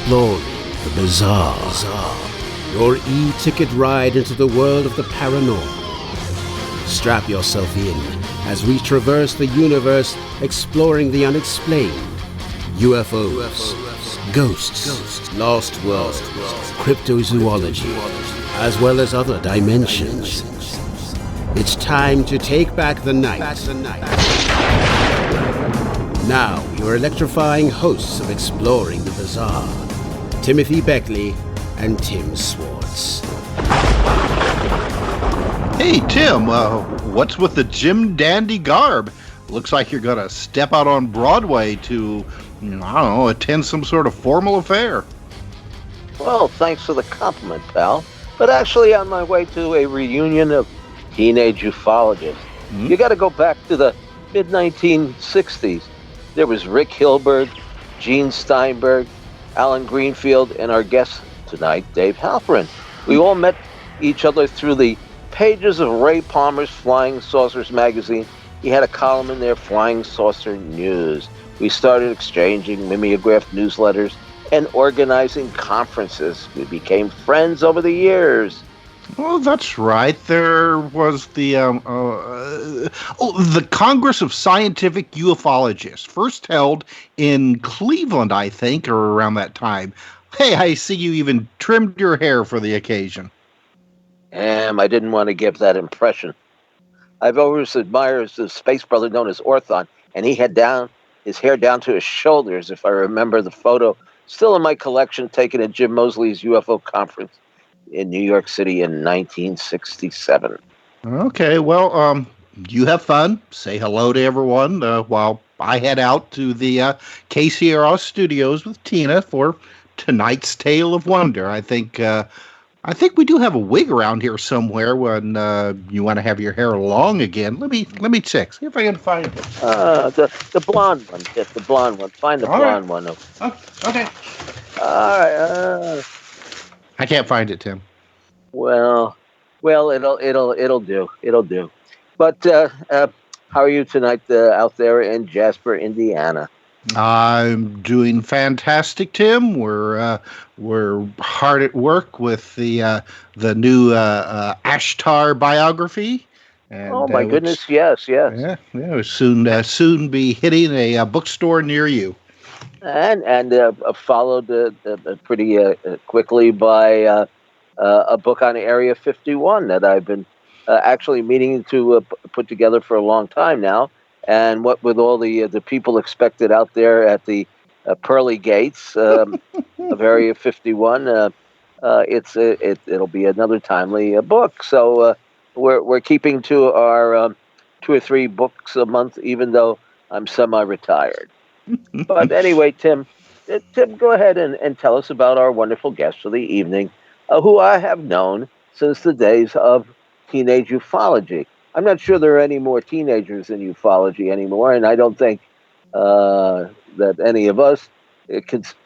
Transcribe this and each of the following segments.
exploring the bizarre. Your e-ticket ride into the world of the paranormal. Strap yourself in as we traverse the universe exploring the unexplained. UFOs, ghosts, lost worlds, cryptozoology, as well as other dimensions. It's time to take back the night. Now, your electrifying hosts of Exploring the Bizarre, Timothy Beckley and Tim Swartz. Hey, Tim, what's with the Jim Dandy garb? Looks like you're going to step out on Broadway to, I don't know, attend some sort of formal affair. Well, thanks for the compliment, pal. But actually on my way to a reunion of teenage ufologists. You got to go back to the mid-1960s. There was Rick Hilbert, Gene Steinberg, Alan Greenfield, and our guest tonight, Dave Halperin. We all met each other through the pages of Ray Palmer's Flying Saucers magazine. He had a column in there, Flying Saucer News. We started exchanging mimeographed newsletters and organizing conferences. We became friends over the years. Oh, that's right. There was the Congress of Scientific UFOlogists, first held in Cleveland, I think, or around that time. Hey, I see you even trimmed your hair for the occasion. I didn't want to give that impression. I've always admired the space brother known as Orthon, and he had his hair down to his shoulders, if I remember the photo. Still in my collection, taken at Jim Moseley's UFO conference in New York City in 1967. Okay, well, you have fun. Say hello to everyone while I head out to the KCRS studios with Tina for tonight's Tale of Wonder. I think we do have a wig around here somewhere when you want to have your hair long again. Let me check. See if I can find it. The blonde one. Get the blonde one. Find the blonde one. Oh, okay. All right. I can't find it, Tim. Well, it'll do. It'll do. But how are you tonight out there in Jasper, Indiana? I'm doing fantastic, Tim. We're hard at work with the new Ashtar biography. And, oh my goodness! Yes. Yeah. We'll soon be hitting a bookstore near you. And followed pretty quickly by a book on Area 51 that I've been actually meaning to put together for a long time now. And what with all the people expected out there at the pearly gates of Area 51, it'll be another timely book. So we're keeping to our 2 or 3 books a month, even though I'm semi-retired. But anyway, Tim, go ahead and tell us about our wonderful guest for the evening, who I have known since the days of teenage ufology. I'm not sure there are any more teenagers in ufology anymore, and I don't think that any of us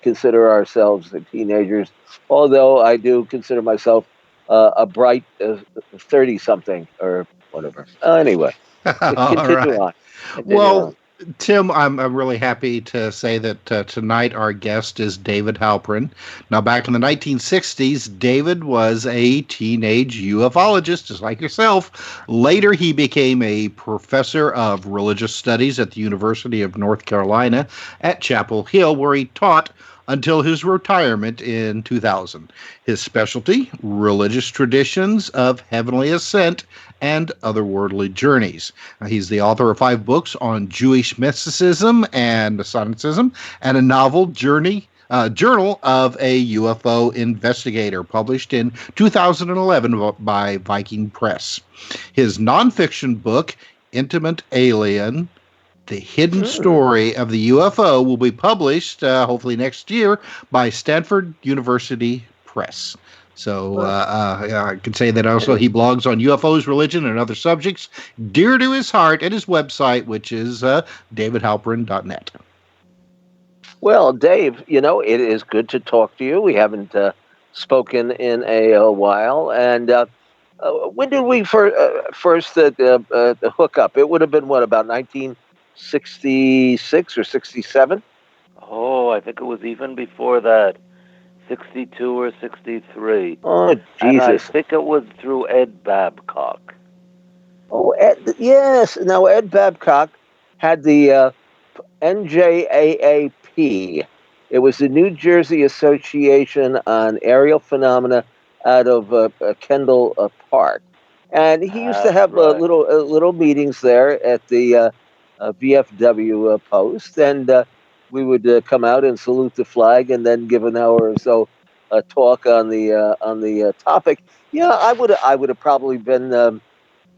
consider ourselves teenagers, although I do consider myself a bright 30-something or whatever. Anyway, continue on. Well, Tim, I'm really happy to say that tonight our guest is David Halperin. Now, back in the 1960s, David was a teenage ufologist, just like yourself. Later, he became a professor of religious studies at the University of North Carolina at Chapel Hill, where he taught until his retirement in 2000. His specialty, religious traditions of heavenly ascent and otherworldly journeys. He's the author of 5 books on Jewish mysticism and Masonicism, and a novel journal of a UFO investigator, published in 2011 by Viking Press. His nonfiction book, Intimate Alien: The Hidden Story of the UFO, will be published hopefully next year by Stanford University Press. So I can say that also he blogs on UFOs, religion, and other subjects dear to his heart at his website, which is davidhalperin.net. Well, Dave, it is good to talk to you. We haven't spoken in a while. And when did we first hook up? It would have been, about 1966 or 67? Oh, I think it was even before that. 62 or 63. Oh, And I Jesus. think it was through Ed Babcock. Oh, yes. Now, Ed Babcock had the NJAAP. It was the New Jersey Association on Aerial Phenomena out of Kendall Park. And he used to That's have right. little meetings there at the VFW post. And we would come out and salute the flag and then give an hour or so talk on the topic. Yeah, I would have probably been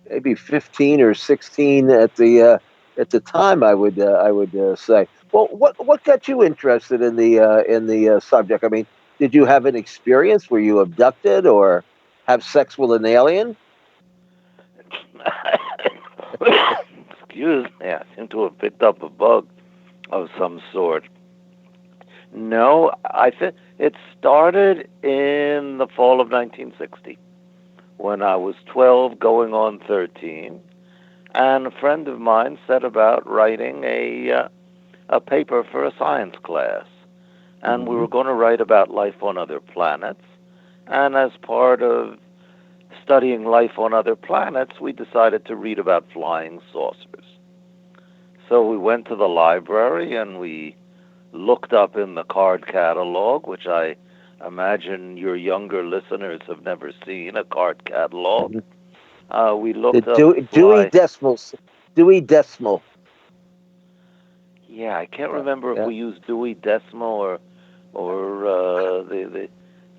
maybe 15 or 16 at the time. I would say. Well, what got you interested in the subject? I mean, did you have an experience? Were you abducted or have sex with an alien? Excuse me, I seem to have picked up a bug of some sort. No, I think it started in the fall of 1960 when I was 12 going on 13, and a friend of mine set about writing a paper for a science class. And we were going to write about life on other planets. And as part of studying life on other planets, we decided to read about flying saucers. So we went to the library and we looked up in the card catalog, which I imagine your younger listeners have never seen, a card catalog. We looked up Dewey Decimal. Yeah, I can't remember if we used Dewey Decimal or the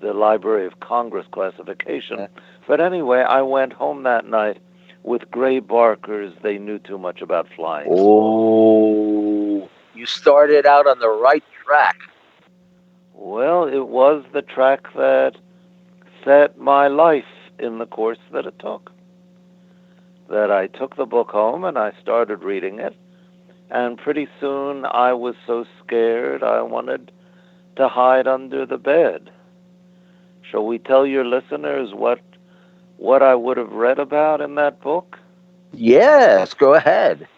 Library of Congress classification. But anyway, I went home that night with Gray Barker's They Knew Too Much About Flying. Oh, you started out on the right track. Well, it was the track that set my life in the course that it took. That I took the book home and I started reading it. And pretty soon I was so scared I wanted to hide under the bed. Shall we tell your listeners what I would have read about in that book? Yes, go ahead.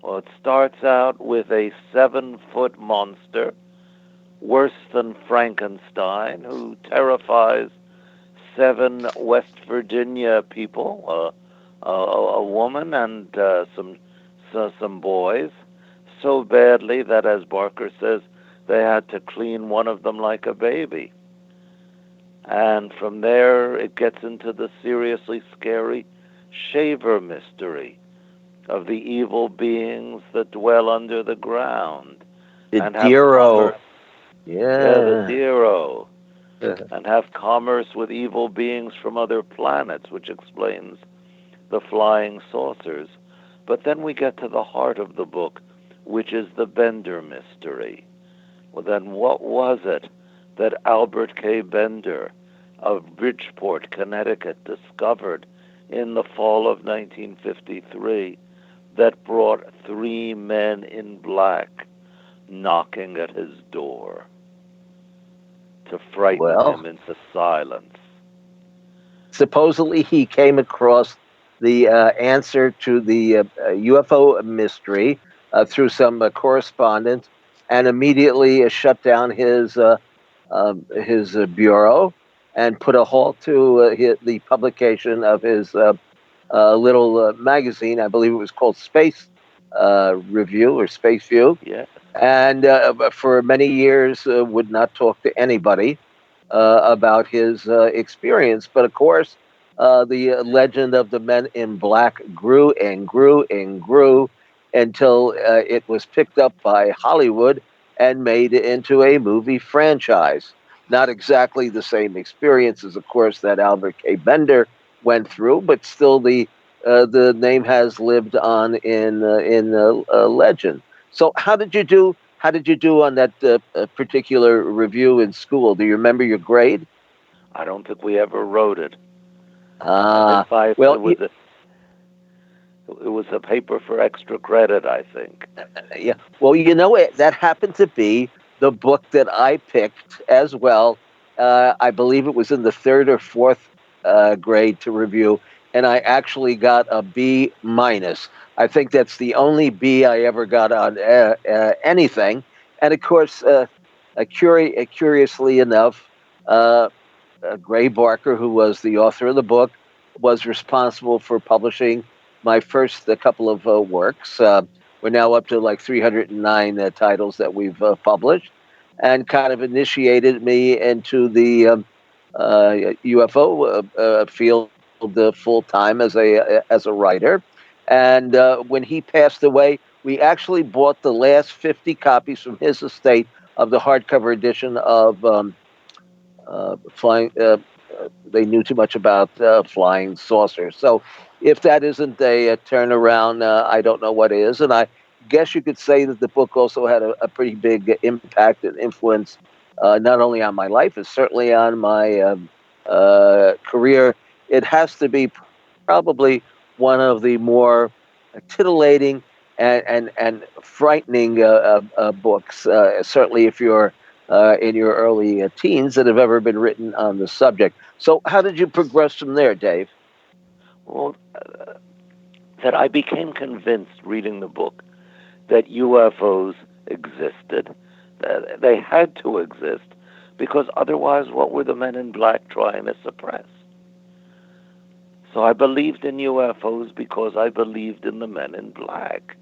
Well, it starts out with a 7-foot monster, worse than Frankenstein, who terrifies 7 West Virginia people, a woman and some boys, so badly that, as Barker says, they had to clean one of them like a baby. And from there, it gets into the seriously scary Shaver mystery of the evil beings that dwell under the ground. The Dero. Yeah, the Dero. And have commerce with evil beings from other planets, which explains the flying saucers. But then we get to the heart of the book, which is the Bender mystery. Well, then what was it that Albert K. Bender of Bridgeport, Connecticut, discovered in the fall of 1953 that brought 3 men in black knocking at his door to frighten him into silence? Supposedly he came across the answer to the UFO mystery through some correspondence, and immediately shut down his bureau and put a halt to the publication of his little magazine. I believe it was called Space Review or Space View. Yeah. And for many years would not talk to anybody about his experience. But of course, the legend of the Men in Black grew and grew and grew until it was picked up by Hollywood and made into a movie franchise. Not exactly the same experiences, of course, that Albert K. Bender went through, but still the name has lived on in legend. So, how did you do? How did you do on that particular review in school? Do you remember your grade? I don't think we ever wrote it. It was a paper for extra credit, I think. Yeah. Well, that happened to be the book that I picked as well. I believe it was in the 3rd or 4th grade to review, and I actually got a B minus. I think that's the only B I ever got on anything. And of course, curiously enough, Gray Barker, who was the author of the book, was responsible for publishing my first couple of works. We're now up to like 309 titles that we've published, and kind of initiated me into the UFO field full time as a writer. And when he passed away, we actually bought the last 50 copies from his estate of the hardcover edition of flying. They knew too much about flying saucers. So, if that isn't a turnaround, I don't know what is. And I guess you could say that the book also had a pretty big impact and influence, not only on my life, but certainly on my career. It has to be probably one of the more titillating and frightening books, certainly if you're in your early teens, that have ever been written on the subject. So how did you progress from there, Dave? Well, that I became convinced reading the book that UFOs existed, that they had to exist, because otherwise what were the men in black trying to suppress? So I believed in UFOs because I believed in the men in black.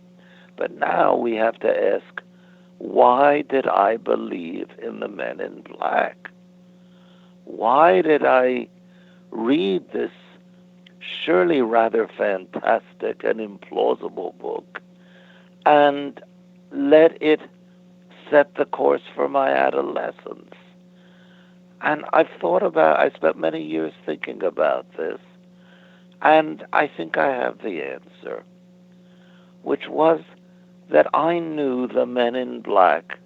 But now we have to ask, why did I believe in the men in black? Why did I read this surely rather fantastic and implausible book and let it set the course for my adolescence? And I spent many years thinking about this, and I think I have the answer, which was that I knew the men in black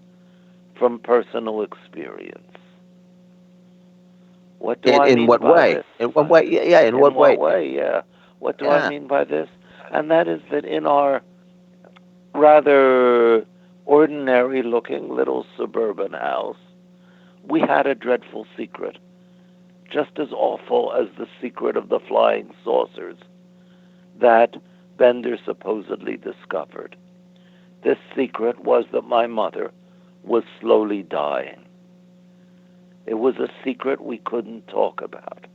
from personal experience. What do I mean what by way? this? In what way? Yeah, in what way? Yeah. What do I Yeah. mean by this? And that is that in our rather ordinary-looking little suburban house, we had a dreadful secret, just as awful as the secret of the flying saucers that Bender supposedly discovered. This secret was that my mother was slowly dying. It was a secret we couldn't talk about.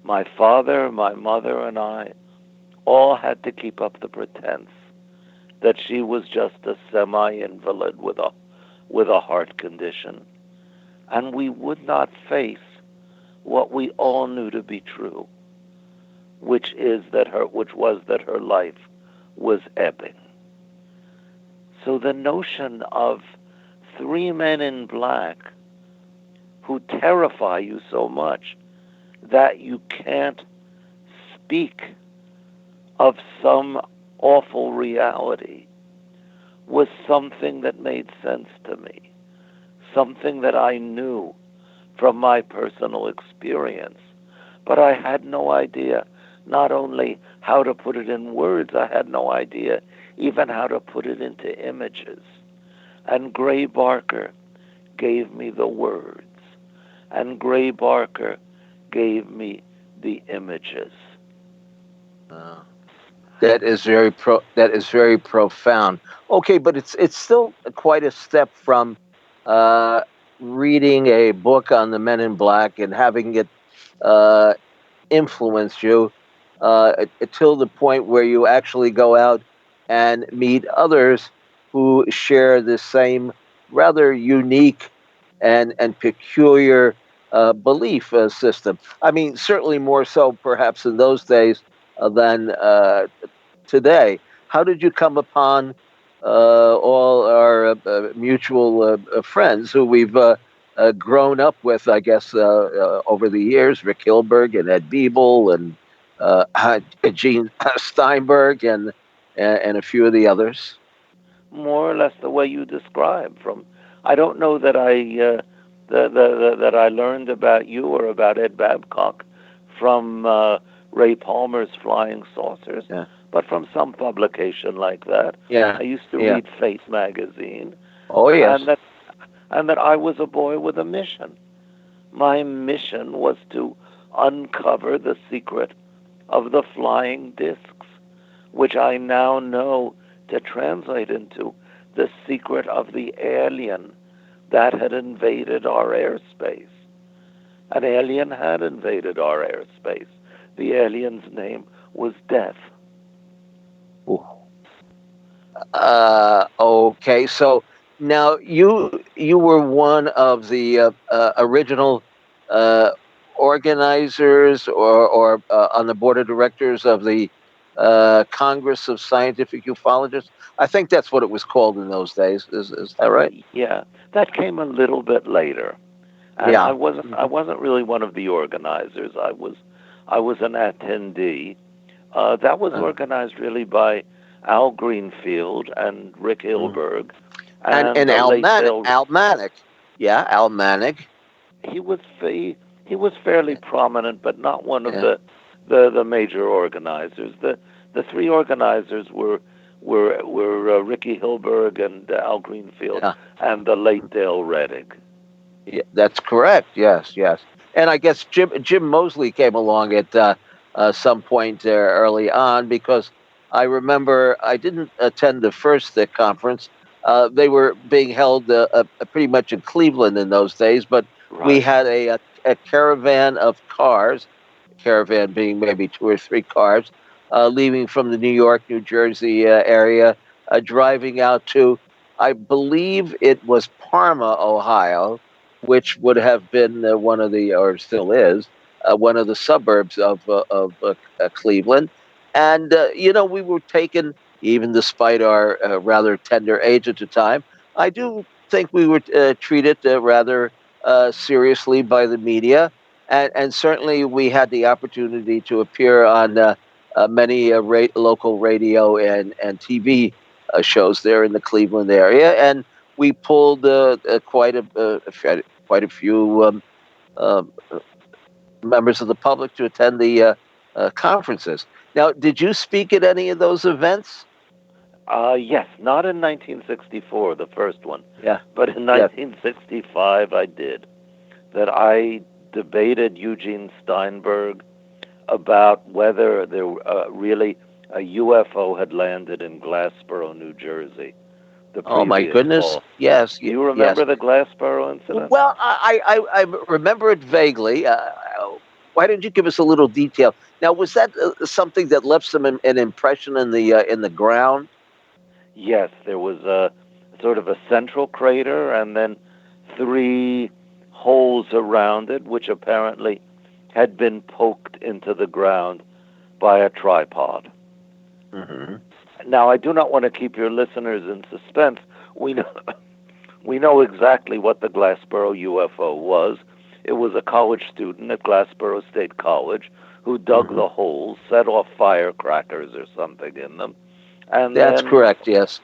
My father, my mother, and I all had to keep up the pretense that she was just a semi-invalid with a heart condition, and we would not face what we all knew to be true, which was that her life was ebbing. So the notion of three men in black who terrify you so much that you can't speak of some awful reality was something that made sense to me, something that I knew from my personal experience. But I had no idea not only how to put it in words, I had no idea even how to put it into images. And Gray Barker gave me the words, and Gray Barker gave me the images. That is very profound. Okay, but it's still quite a step from reading a book on the Men in Black and having it influence you till the point where you actually go out and meet others who share the same rather unique and peculiar belief system. I mean, certainly more so perhaps in those days than today. How did you come upon all our mutual friends who we've grown up with, I guess, over the years? Rick Hilberg and Ed Beeble and Gene Steinberg and a few of the others. More or less the way you describe. I don't know that that I learned about you or about Ed Babcock from Ray Palmer's Flying Saucers, Yeah. but from some publication like that. Yeah. I used to Yeah. read Faith magazine, Oh yes. and that I was a boy with a mission. My mission was to uncover the secret of the flying discs, which I now know to translate into the secret of the alien that had invaded our airspace. An alien had invaded our airspace. The alien's name was Death. Okay, so now you were one of the original organizers or on the board of directors of the Congress of Scientific Ufologists. I think that's what it was called in those days. Is that right? Yeah, that came a little bit later, and Yeah. I wasn't really one of the organizers. I was an attendee. That was organized really by Al Greenfield and Rick Hilberg, And the late Bill. Almanic. Yeah, Almanic. He was he was fairly prominent, but not one of Yeah. the major organizers. The three organizers were Ricky Hilberg and Al Greenfield and the late Dale Reddick. Yeah, that's correct. Yes, yes. And I guess Jim Mosley came along at some point there early on, because I remember I didn't attend the first conference. They were being held pretty much in Cleveland in those days, but we Right. had a caravan of cars, a caravan being maybe two or three cars, leaving from the New York, New Jersey area, driving out to, I believe it was Parma, Ohio, which would have been one of the, or still is, one of the suburbs of Cleveland. And, we were taken, even despite our rather tender age at the time, I do think we were treated rather seriously by the media. And certainly we had the opportunity to appear on many local radio and TV shows there in the Cleveland area. And we pulled quite a few uh, members of the public to attend the conferences. Now, did you speak at any of those events? Yes, not in 1964, the first one. Yeah. But in 1965, I did. That I debated Eugene Steinberg about whether there really a UFO had landed in Glassboro, New Jersey. Oh my goodness! Fall. Yes. Do you remember the Glassboro incident? Well, I remember it vaguely. Why don't you give us a little detail? Now, was that something that left an impression in the ground? Yes, there was a sort of a central crater and then three holes around it, which apparently had been poked into the ground by a tripod. Mm-hmm. Now, I do not want to keep your listeners in suspense. We know exactly what the Glassboro UFO was. It was a college student at Glassboro State College who dug the holes, set off firecrackers or something in them, and that's correct. Yes,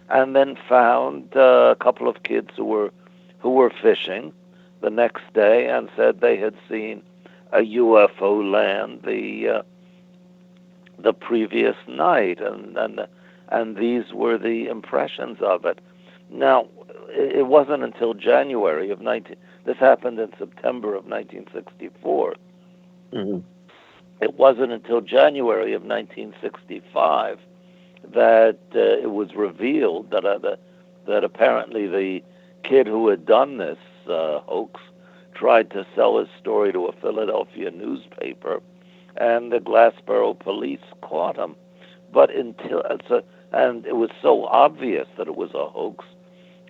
and then found a couple of kids who were fishing the next day and said they had seen a UFO land the previous night, and these were the impressions of it. Now, it wasn't until January of this happened in September of 1964. Mm-hmm. It wasn't until January of 1965 that it was revealed that apparently the kid who had done this hoax tried to sell his story to a Philadelphia newspaper, and the Glassboro police caught him. But and it was so obvious that it was a hoax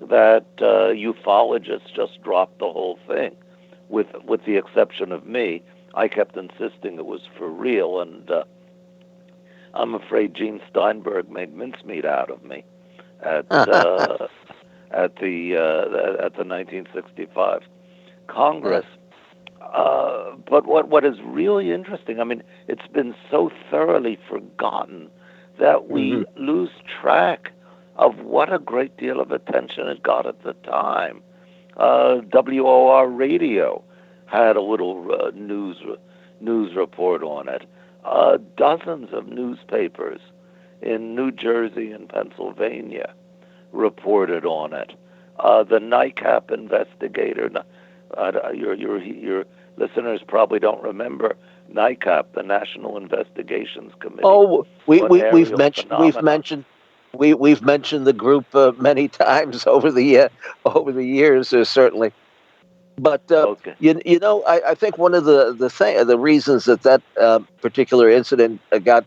that ufologists just dropped the whole thing, with the exception of me. I kept insisting it was for real, and I'm afraid Gene Steinberg made mincemeat out of me at the 1965 Congress. But what is really interesting, I mean, it's been so thoroughly forgotten that we lose track of what a great deal of attention it got at the time. WOR Radio had a little news report on it. Dozens of newspapers in New Jersey and Pennsylvania reported on it. The NICAP investigator, your listeners probably don't remember NICAP, the National Investigations Committee. Oh, we've mentioned the group many times over the years, certainly. But Okay. I think one of the reasons that particular incident got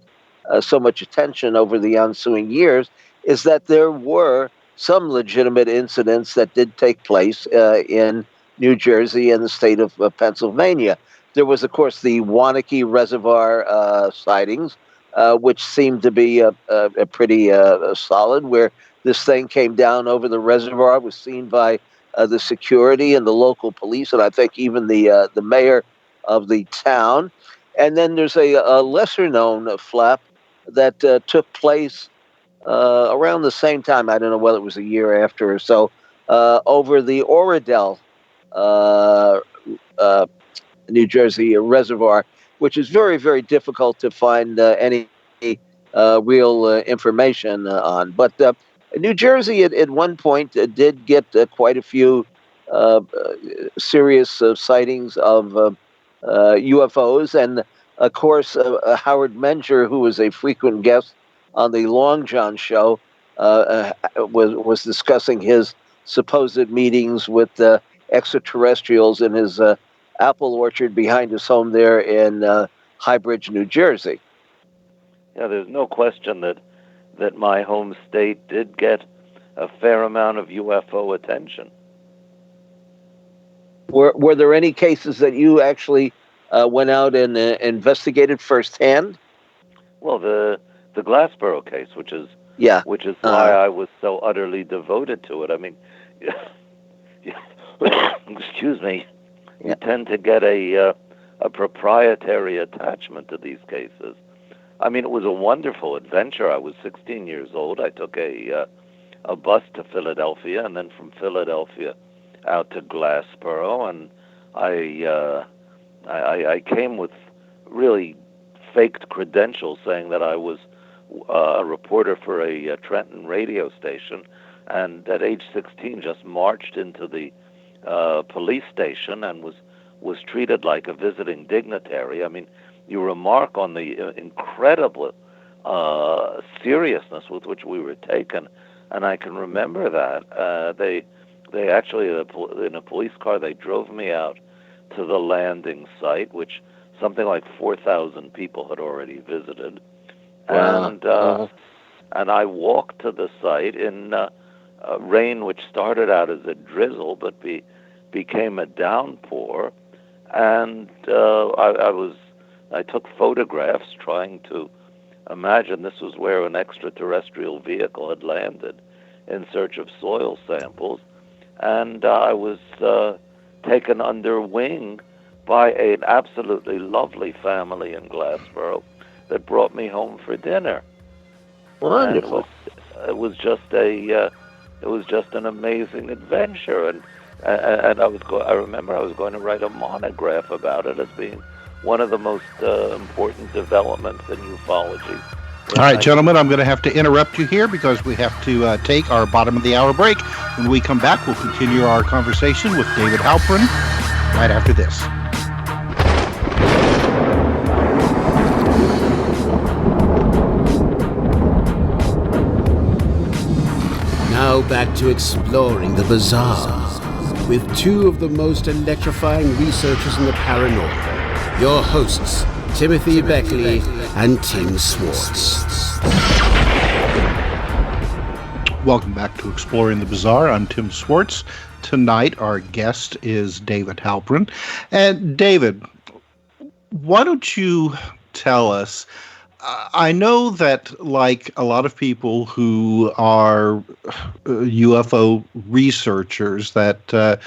so much attention over the ensuing years is that there were some legitimate incidents that did take place in New Jersey and the state of Pennsylvania. There was, of course, the Wanakee Reservoir sightings, which seemed to be a pretty solid, where this thing came down over the reservoir, was seen by the security and the local police, and I think even the mayor of the town. And then there's a lesser known flap that took place around the same time. I don't know whether it was a year after or so, over the Oradell, uh, uh, New Jersey reservoir, which is very, very difficult to find any real information on. But New Jersey at one point did get quite a few serious sightings of UFOs. And of course, Howard Menger, who was a frequent guest on the Long John show, was discussing his supposed meetings with extraterrestrials in his apple orchard behind his home there in Highbridge, New Jersey. Yeah, there's no question that my home state did get a fair amount of UFO attention. Were there any cases that you actually went out and investigated firsthand? Well, the Glassboro case, which is why I was so utterly devoted to it. I mean, excuse me, you tend to get a proprietary attachment to these cases. I mean, it was a wonderful adventure. I was 16 years old. I took a bus to Philadelphia, and then from Philadelphia out to Glassboro, and I came with really faked credentials saying that I was a reporter for a Trenton radio station, and at age 16 just marched into the police station and was treated like a visiting dignitary. I mean, you remark on the incredible seriousness with which we were taken, and I can remember that. They actually, in a police car, they drove me out to the landing site, which something like 4,000 people had already visited. Wow. And I walked to the site in rain, which started out as a drizzle, but became a downpour. And I took photographs trying to imagine this was where an extraterrestrial vehicle had landed in search of soil samples. And I was taken under wing by an absolutely lovely family in Glassboro that brought me home for dinner. Wonderful. It was just an amazing adventure, and I remember I was going to write a monograph about it as being one of the most important developments in ufology. All right, gentlemen, I'm going to have to interrupt you here because we have to take our bottom of the hour break. When we come back, we'll continue our conversation with David Halperin right after this. Now back to exploring the bizarre with two of the most electrifying researchers in the paranormal, your hosts, Timothy Beckley and Tim Swartz. Welcome back to Exploring the Bizarre. I'm Tim Swartz. Tonight, our guest is David Halperin. And David, why don't you tell us, I know that like a lot of people who are UFO researchers, that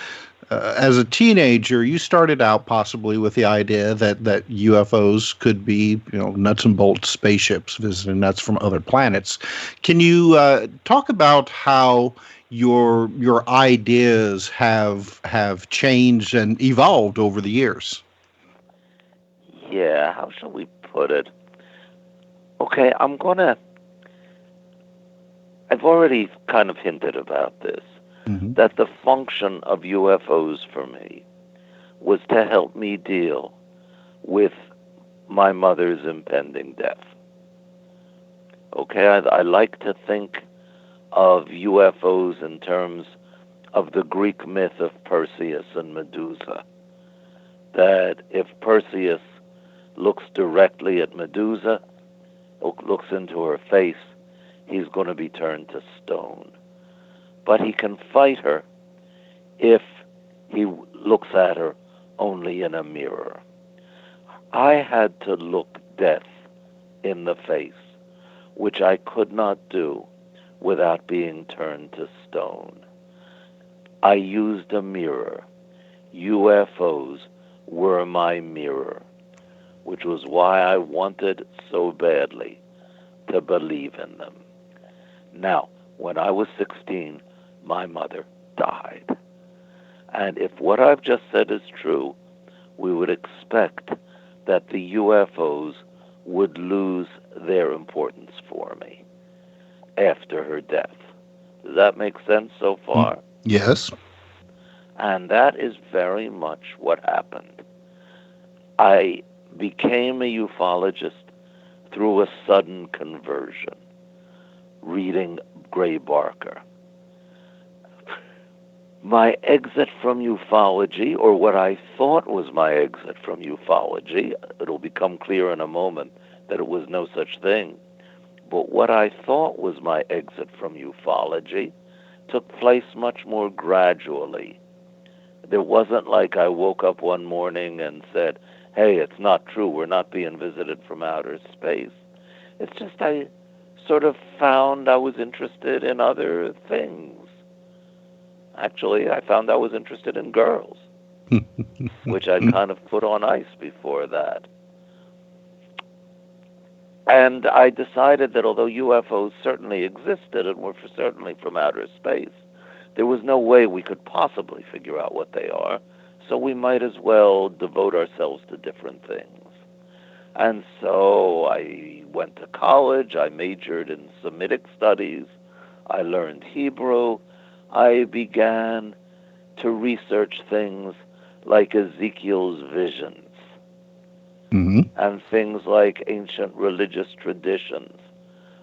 as a teenager, you started out possibly with the idea that UFOs could be, nuts and bolts spaceships visiting us from other planets. Can you talk about how your ideas have changed and evolved over the years? Yeah, how shall we put it? Okay, I've already kind of hinted about this. Mm-hmm. That the function of UFOs for me was to help me deal with my mother's impending death. Okay, I like to think of UFOs in terms of the Greek myth of Perseus and Medusa, that if Perseus looks directly at Medusa, looks into her face, he's going to be turned to stone. But he can fight her if he looks at her only in a mirror. I had to look death in the face, which I could not do without being turned to stone. I used a mirror. UFOs were my mirror, which was why I wanted so badly to believe in them. Now, when I was 16, my mother died. And if what I've just said is true, we would expect that the UFOs would lose their importance for me after her death. Does that make sense so far? Yes. And that is very much what happened. I became a ufologist through a sudden conversion, reading Gray Barker. My exit from ufology, or what I thought was my exit from ufology, it'll become clear in a moment that it was no such thing, but what I thought was my exit from ufology took place much more gradually. There wasn't like I woke up one morning and said, hey, it's not true, we're not being visited from outer space. It's just I sort of found I was interested in other things. Actually, I found I was interested in girls, which I'd kind of put on ice before that. And I decided that although UFOs certainly existed and were certainly from outer space, there was no way we could possibly figure out what they are, so we might as well devote ourselves to different things. And so I went to college, I majored in Semitic studies, I learned Hebrew, I began to research things like Ezekiel's visions, and things like ancient religious traditions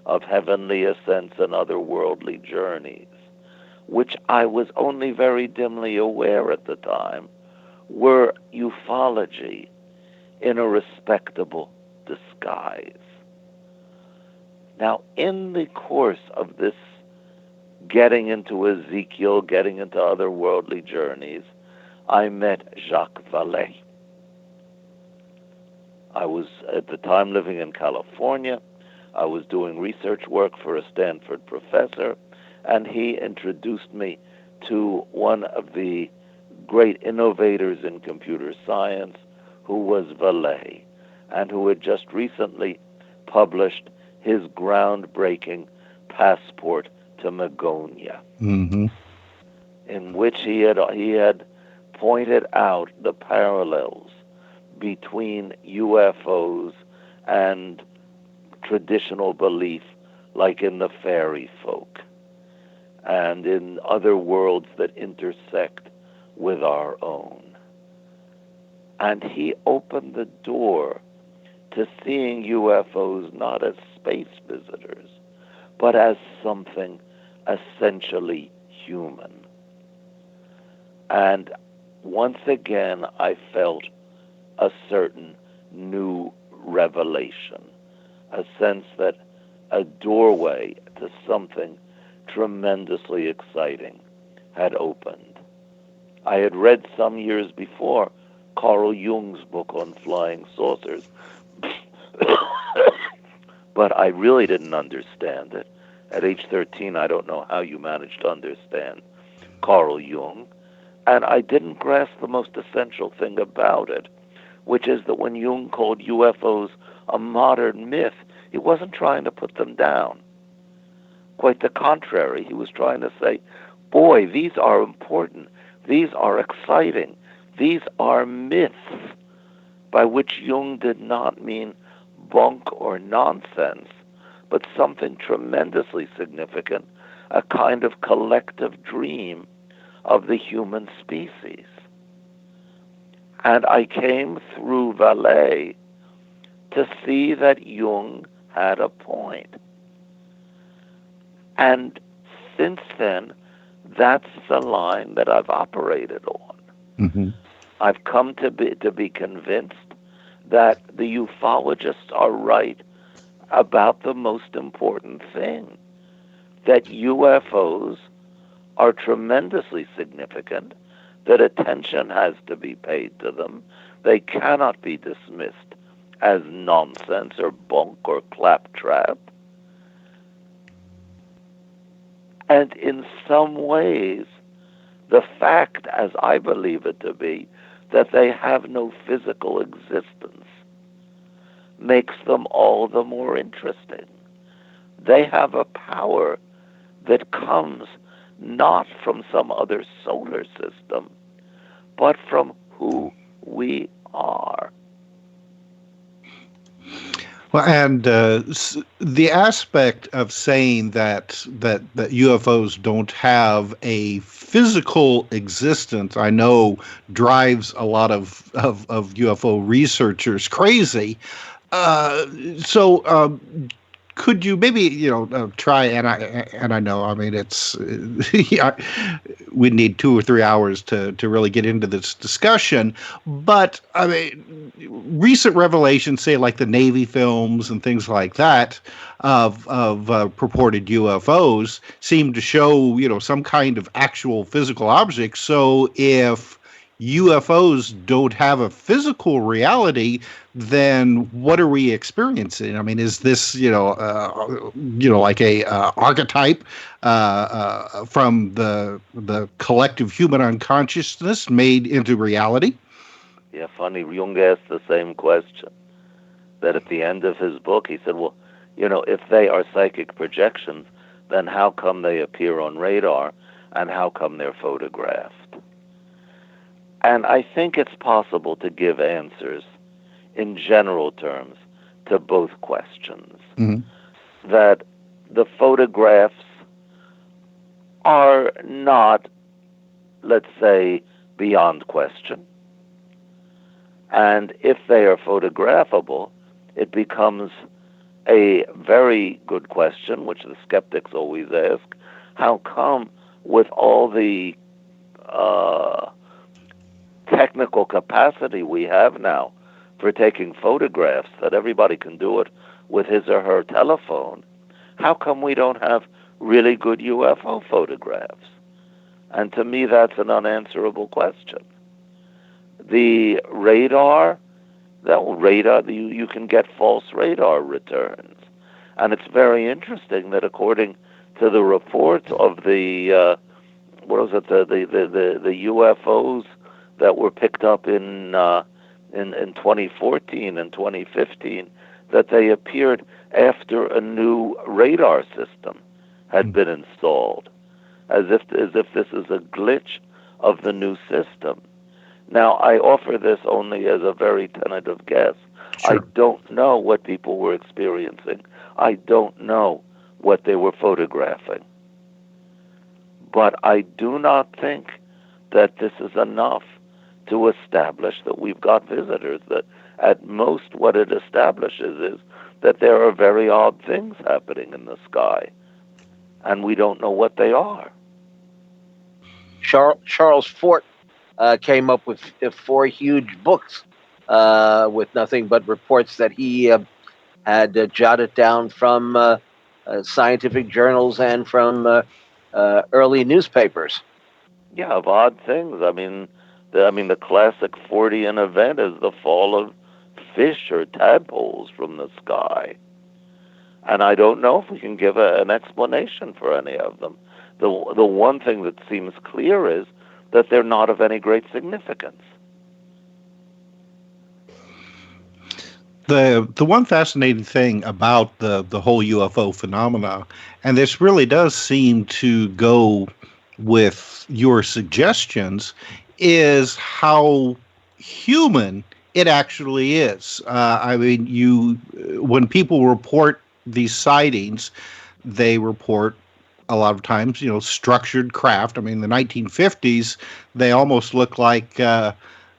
of heavenly ascents and otherworldly journeys, which I was only very dimly aware at the time were ufology in a respectable disguise. Now, in the course of this getting into Ezekiel, getting into otherworldly journeys, I met Jacques Vallée. I was, at the time, living in California. I was doing research work for a Stanford professor, and he introduced me to one of the great innovators in computer science, who was Vallée, and who had just recently published his groundbreaking Passport to Magonia, in which he had pointed out the parallels between UFOs and traditional belief, like in the fairy folk and in other worlds that intersect with our own. And he opened the door to seeing UFOs not as space visitors, but as something essentially human. And once again, I felt a certain new revelation, a sense that a doorway to something tremendously exciting had opened. I had read some years before Carl Jung's book on flying saucers, but I really didn't understand it. At age 13, I don't know how you managed to understand Carl Jung, and I didn't grasp the most essential thing about it, which is that when Jung called UFOs a modern myth, he wasn't trying to put them down. Quite the contrary, he was trying to say, boy, these are important, these are exciting, these are myths, by which Jung did not mean bunk or nonsense, but something tremendously significant, a kind of collective dream of the human species. And I came through Vallée to see that Jung had a point. And since then, that's the line that I've operated on. Mm-hmm. I've come to be convinced that the ufologists are right about the most important thing, that UFOs are tremendously significant, that attention has to be paid to them. They cannot be dismissed as nonsense or bunk or claptrap. And in some ways, the fact, as I believe it to be, that they have no physical existence makes them all the more interesting. They have a power that comes not from some other solar system, but from who we are. Well, and the aspect of saying that UFOs don't have a physical existence, I know, drives a lot of UFO researchers crazy. So could you maybe try, and I know, I mean, it's we need 2 or 3 hours to really get into this discussion, but I mean, recent revelations, say like the Navy films and things like that of purported UFOs, seem to show some kind of actual physical object. So if UFOs don't have a physical reality, then what are we experiencing? I mean, is this like a archetype from the collective human unconsciousness made into reality? Yeah, funny. Jung asked the same question. That at the end of his book, he said, "Well, if they are psychic projections, then how come they appear on radar, and how come they're photographed?" And I think it's possible to give answers in general terms to both questions. Mm-hmm. That the photographs are not, let's say, beyond question. And if they are photographable, it becomes a very good question, which the skeptics always ask: how come, with all the technical capacity we have now for taking photographs, that everybody can do it with his or her telephone, how come we don't have really good UFO photographs? And to me, that's an unanswerable question. The radar, you can get false radar returns. And it's very interesting that according to the reports of the UFOs that were picked up in 2014 and 2015, that they appeared after a new radar system had been installed, as if this is a glitch of the new system. Now, I offer this only as a very tentative guess. Sure. I don't know what people were experiencing. I don't know what they were photographing. But I do not think that this is enough to establish that we've got visitors. That at most what it establishes is that there are very odd things happening in the sky, and we don't know what they are. Charles Fort came up with 4 huge books with nothing but reports that he had jotted down from scientific journals and from early newspapers. Yeah, of odd things. I mean, the classic Fortean event is the fall of fish or tadpoles from the sky. And I don't know if we can give an explanation for any of them. The one thing that seems clear is that they're not of any great significance. The one fascinating thing about the whole UFO phenomena, and this really does seem to go with your suggestions, is how human it actually is. I mean, when people report these sightings, they report a lot of times, structured craft. I mean, in the 1950s, they almost look like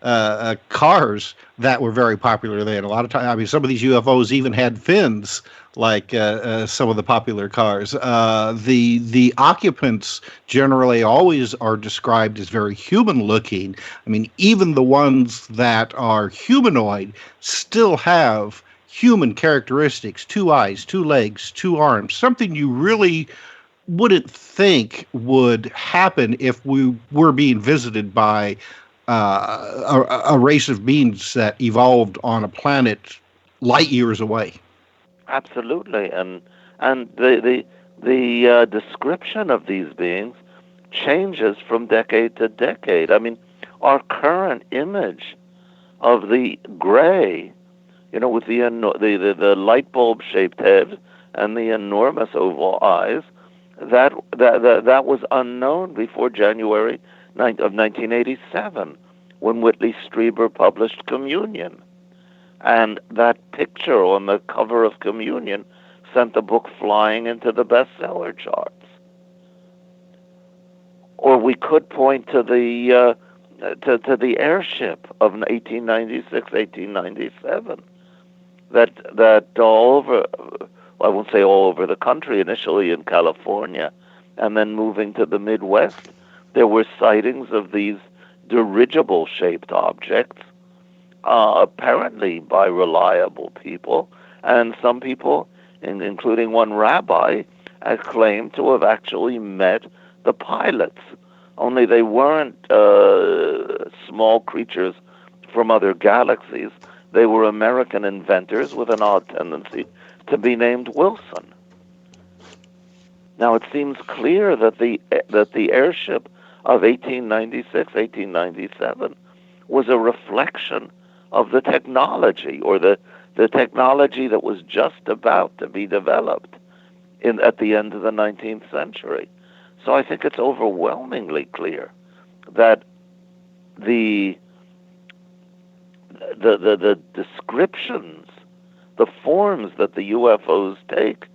cars that were very popular then. A lot of times, I mean, some of these UFOs even had fins, like some of the popular cars. The occupants generally always are described as very human-looking. I mean, even the ones that are humanoid still have human characteristics: 2 eyes, 2 legs, 2 arms. Something you really wouldn't think would happen if we were being visited by a race of beings that evolved on a planet light years away. Absolutely, and the description of these beings changes from decade to decade. I mean, our current image of the gray, with the light bulb shaped head and the enormous oval eyes, that was unknown before January of 1987, when Whitley Strieber published Communion. And that picture on the cover of Communion sent the book flying into the bestseller charts. Or we could point to the airship of 1896, 1897, that all over, I won't say all over the country, initially in California, and then moving to the Midwest, there were sightings of these dirigible-shaped objects, apparently by reliable people, and some people, including one rabbi, claimed to have actually met the pilots, only they weren't small creatures from other galaxies. They were American inventors with an odd tendency to be named Wilson. Now, it seems clear that the airship of 1896, 1897 was a reflection of the technology, or the technology that was just about to be developed at the end of the 19th century. So I think it's overwhelmingly clear that the descriptions, the forms that the UFOs take,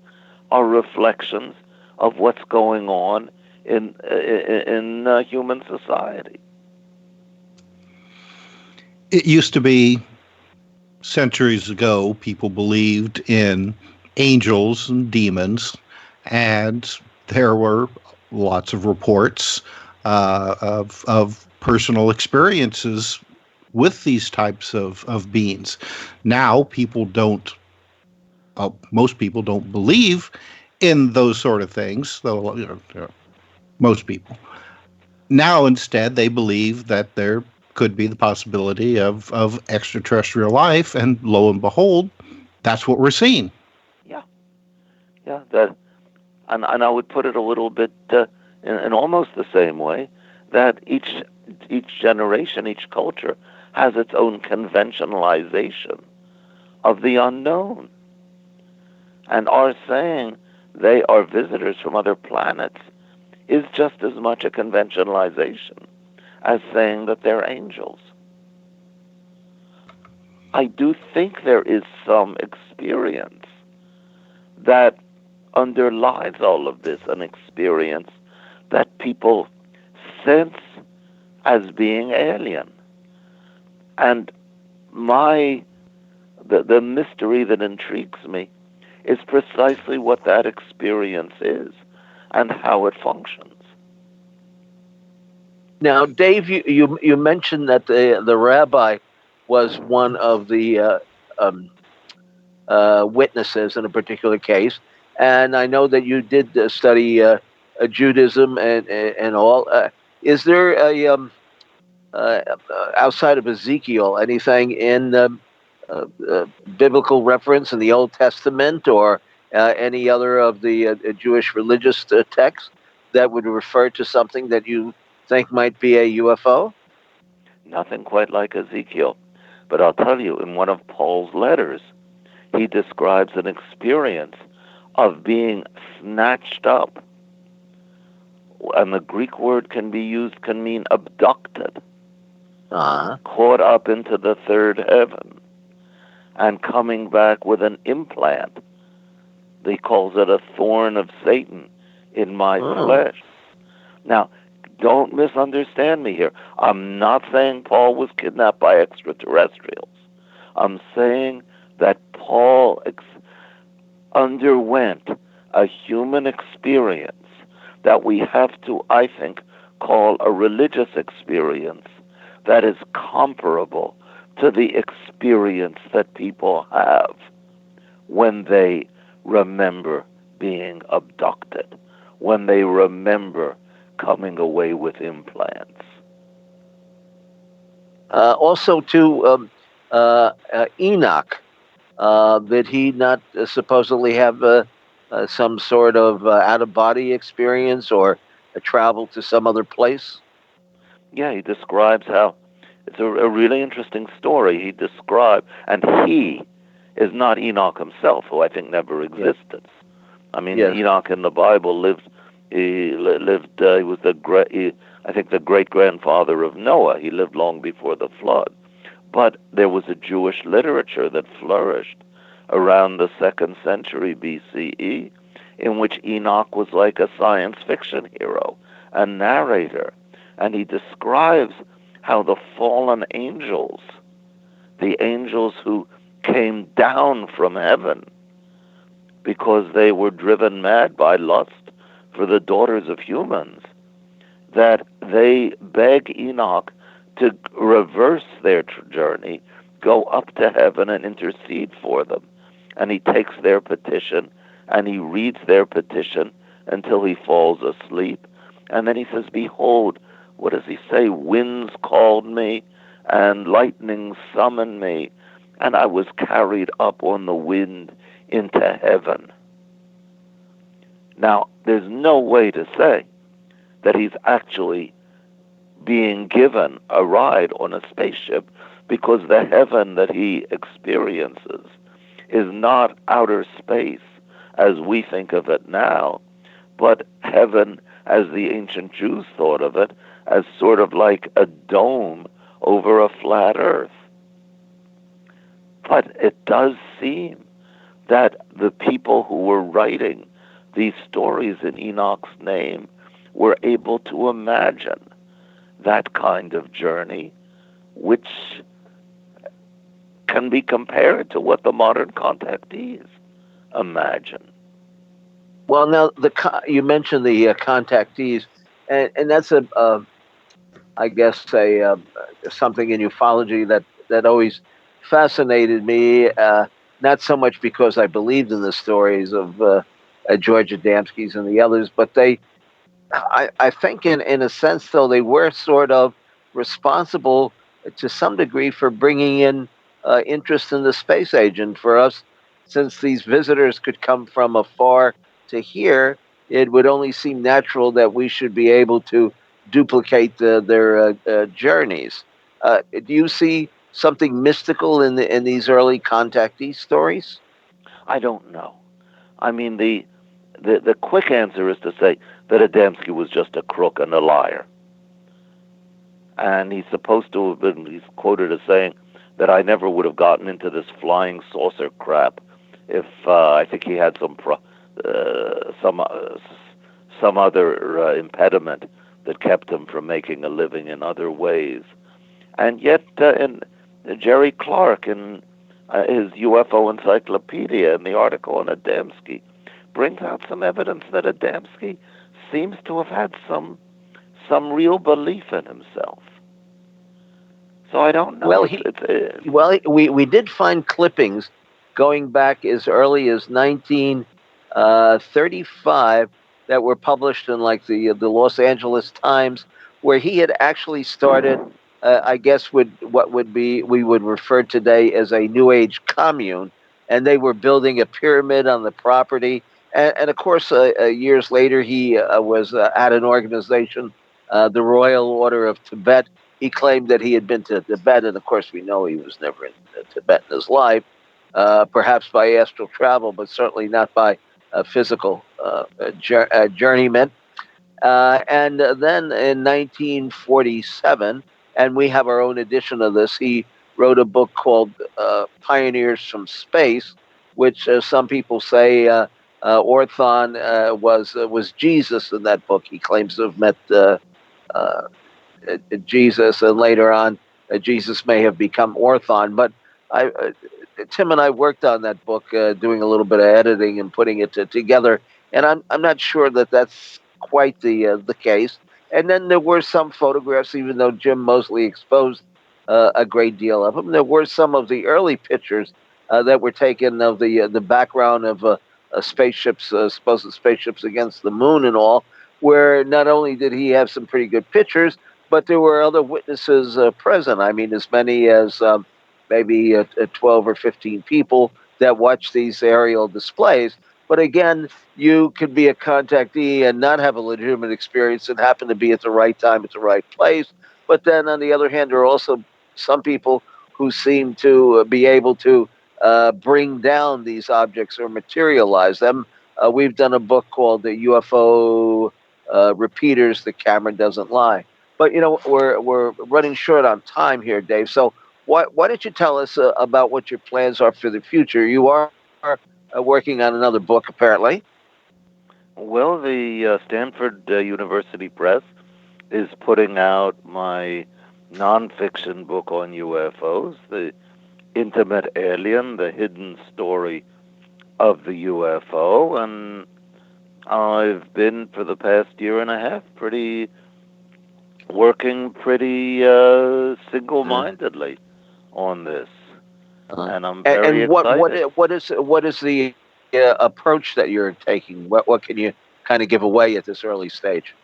are reflections of what's going on in human society. It used to be, centuries ago, people believed in angels and demons, and there were lots of reports of personal experiences with these types of beings. Now people don't, most people don't believe in those sort of things, though most people. Now instead they believe that there could be the possibility of extraterrestrial life, and lo and behold, that's what we're seeing. Yeah, and I would put it a little bit in almost the same way, that each generation, each culture has its own conventionalization of the unknown. And our saying they are visitors from other planets is just as much a conventionalization as saying that they're angels. I do think there is some experience that underlies all of this, an experience that people sense as being alien. And the mystery that intrigues me is precisely what that experience is and how it functions. Now, Dave, you mentioned that the rabbi was one of the witnesses in a particular case, and I know that you did study Judaism and all. Is there outside of Ezekiel anything in biblical reference in the Old Testament or any other of the Jewish religious texts that would refer to something that you think might be a UFO? Nothing quite like Ezekiel. But I'll tell you, in one of Paul's letters, he describes an experience of being snatched up. And the Greek word can mean abducted, caught up into the third heaven, and coming back with an implant. He calls it a thorn of Satan in my flesh. Now, Don't misunderstand me here. I'm not saying Paul was kidnapped by extraterrestrials. I'm saying that Paul underwent a human experience that we have to, I think, call a religious experience that is comparable to the experience that people have when they remember being abducted, when they remember coming away with implants. Also, Enoch, did he not supposedly have some sort of out-of-body experience or travel to some other place? Yeah, he describes how it's a really interesting story. He described, and he is not Enoch himself, who I think never existed. Yes. I mean, yes. Enoch in the Bible lived. He was I think the great grandfather of Noah. He lived long before the flood. But there was a Jewish literature that flourished around the 2nd century BCE, in which Enoch was like a science fiction hero, a narrator. And he describes how the fallen angels, the angels who came down from heaven because they were driven mad by lust for the daughters of humans, that they beg Enoch to reverse their journey, go up to heaven and intercede for them. And he takes their petition and he reads their petition until he falls asleep. And then he says, behold, what does he say? Winds called me and lightning summoned me, and I was carried up on the wind into heaven. Now, there's no way to say that he's actually being given a ride on a spaceship, because the heaven that he experiences is not outer space as we think of it now, but heaven as the ancient Jews thought of it, as sort of like a dome over a flat earth. But it does seem that the people who were writing these stories in Enoch's name were able to imagine that kind of journey, which can be compared to what the modern contactees imagine. Well, now you mentioned the contactees, and that's I guess something in ufology that always fascinated me. Not so much because I believed in the stories of George Adamski's and the others, but I think in a sense, though, they were sort of responsible to some degree for bringing in interest in the space age. And for us, since these visitors could come from afar to here, it would only seem natural that we should be able to duplicate their journeys. Do you see something mystical in these early contactee stories? I don't know. I mean, the quick answer is to say that Adamski was just a crook and a liar. And he's supposed to have been, he's quoted as saying that I never would have gotten into this flying saucer crap if I think he had some other impediment that kept him from making a living in other ways. And yet, in Jerry Clark, in his UFO encyclopedia, in the article on Adamski, brings out some evidence that Adamski seems to have had some real belief in himself. So I don't know. Well, we did find clippings going back as early as 1935 that were published in like the Los Angeles Times, where he had actually started, I guess, with what we would refer today as a New Age commune, and they were building a pyramid on the property. And of course, years later, he was at an organization, the Royal Order of Tibet. He claimed that he had been to Tibet, and of course, we know he was never in Tibet in his life, perhaps by astral travel, but certainly not by a physical journeyman. And then in 1947, and we have our own edition of this, he wrote a book called Pioneers from Space, which some people say Orthon was Jesus in that book. He claims to have met Jesus, and later on, Jesus may have become Orthon. But Tim and I worked on that book, doing a little bit of editing and putting it together, and I'm not sure that that's quite the case. And then there were some photographs, even though Jim Mosley exposed a great deal of them. There were some of the early pictures that were taken of the background of spaceships, supposed spaceships against the moon and all, where not only did he have some pretty good pictures, but there were other witnesses present. I mean, as many as maybe 12 or 15 people that watched these aerial displays. But again, you could be a contactee and not have a legitimate experience and happen to be at the right time at the right place. But then on the other hand, there are also some people who seem to be able to bring down these objects or materialize them. We've done a book called The UFO Repeaters, The Camera Doesn't Lie. But, we're running short on time here, Dave. So why don't you tell us about what your plans are for the future? You are working on another book, apparently. Well, the Stanford University Press is putting out my nonfiction book on UFOs, The Intimate Alien, The Hidden Story of the UFO, and I've been, for the past year and a half, working pretty single-mindedly on this, and I'm very excited. What is the approach that you're taking? What can you kind of give away at this early stage?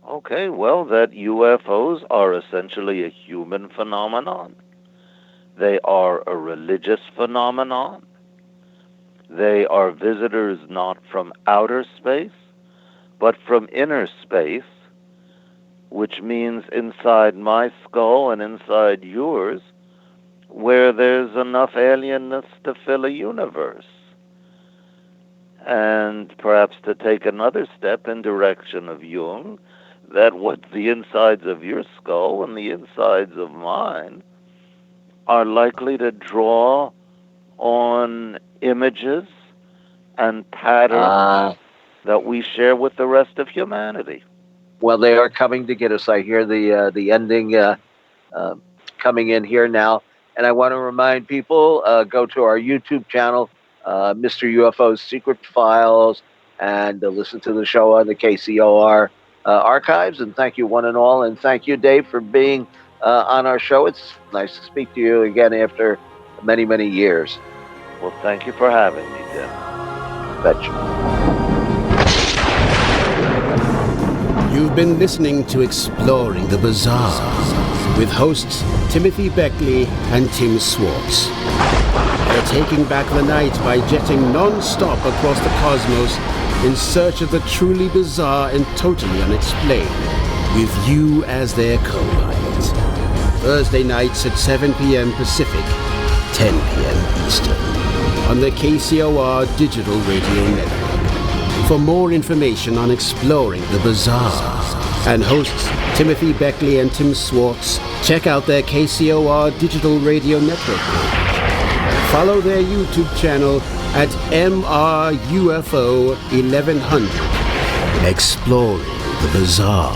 Okay, well, that UFOs are essentially a human phenomenon. They are a religious phenomenon. They are visitors not from outer space, but from inner space, which means inside my skull and inside yours, where there's enough alienness to fill a universe. And perhaps to take another step in direction of Jung, that what the insides of your skull and the insides of mine are likely to draw on images and patterns that we share with the rest of humanity. Well, they are coming to get us. I hear the ending coming in here now. And I want to remind people, go to our YouTube channel, Mr. UFO's Secret Files, and listen to the show on the KCOR archives. And thank you, one and all. And thank you, Dave, for being on our show. It's nice to speak to you again after many, many years. Well, thank you for having me, Tim. Betcha. You've been listening to Exploring the Bizarre with hosts Timothy Beckley and Tim Swartz. They're taking back the night by jetting non-stop across the cosmos in search of the truly bizarre and totally unexplained, with you as their co-pilot. Thursday nights at 7 p.m. Pacific, 10 p.m. Eastern, on the KCOR Digital Radio Network. For more information on Exploring the Bizarre and hosts Timothy Beckley and Tim Swartz, check out their KCOR Digital Radio Network page. Follow their YouTube channel at MRUFO 1100. Exploring the Bizarre.